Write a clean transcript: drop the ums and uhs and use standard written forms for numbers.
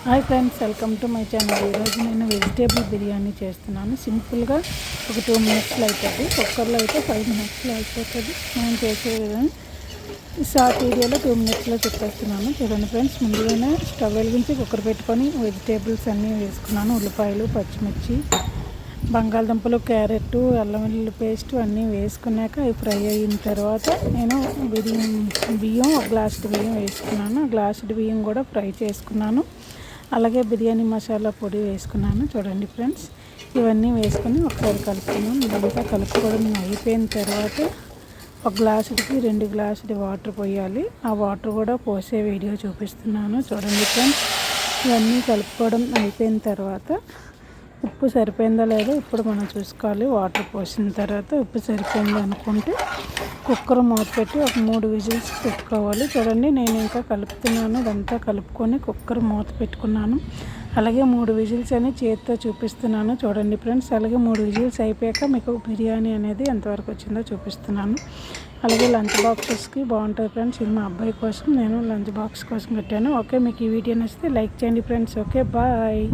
Hi friends, welcome to my channel. ఈరోజు నేను vegetable biryani చేస్తున్నాను. సింపుల్గా ఒక 2 మినిట్స్లో అవుతుంది. కుక్కర్లో అయితే 5 మినిట్స్లో అయిపోతుంది. నేను చేసే విధానం షార్ట్ వీడియోలో 2 మినిట్స్లో చెప్పేస్తున్నాను. చూడండి ఫ్రెండ్స్, ముందుగానే స్టవ్ వెలిగించి కుక్కర్ పెట్టుకొని వెజిటేబుల్స్ అన్నీ వేసుకున్నాను. ఉల్లిపాయలు, పచ్చిమిర్చి, బంగాళదుంపలు, క్యారెట్, అల్లం వెల్లుల్లి పేస్ట్ అన్నీ వేసుకున్నాక అవి ఫ్రై అయిన తర్వాత నేను బియ్యం ఒక గ్లాసు బియ్యం వేసుకున్నాను. గ్లాసు బియ్యం కూడా ఫ్రై చేసుకున్నాను. అలాగే బిర్యానీ మసాలా పొడి వేసుకున్నాను. చూడండి ఫ్రెండ్స్, ఇవన్నీ వేసుకొని ఒకసారి కలుపుకున్నాను. ఇదంతా కలుపుకోవడం అయిపోయిన తర్వాత ఒక గ్లాసుకి 2 గ్లాసులు వాటర్ పోయాలి. ఆ వాటర్ కూడా పోసే వీడియో చూపిస్తున్నాను. చూడండి ఫ్రెండ్స్, ఇవన్నీ కలుపుకోవడం అయిపోయిన తర్వాత ఉప్పు సరిపోయిందో లేదో ఇప్పుడు మనం చూసుకోవాలి. వాటర్ పోసిన తర్వాత ఉప్పు సరిపోయింది అనుకుంటే కుక్కర్ మూత పెట్టి ఒక 3 విజిల్స్ పెట్టుకోవాలి. చూడండి, నేను ఇంకా కలుపుతున్నాను. ఇదంతా కలుపుకొని కుక్కర్ మూత పెట్టుకున్నాను. అలాగే 3 విజిల్స్ అని చేతితో చూపిస్తున్నాను. చూడండి ఫ్రెండ్స్, అలాగే 3 విజిల్స్ అయిపోయాక మీకు బిర్యానీ అనేది ఎంతవరకు వచ్చిందో చూపిస్తున్నాను. అలాగే లంచ్ బాక్సెస్కి బాగుంటుంది ఫ్రెండ్స్. ఇది మా అబ్బాయి కోసం నేను లంచ్ బాక్స్ కోసం పెట్టాను. ఓకే, మీకు ఈ వీడియో నచ్చితే లైక్ చేయండి ఫ్రెండ్స్. Okay, bye.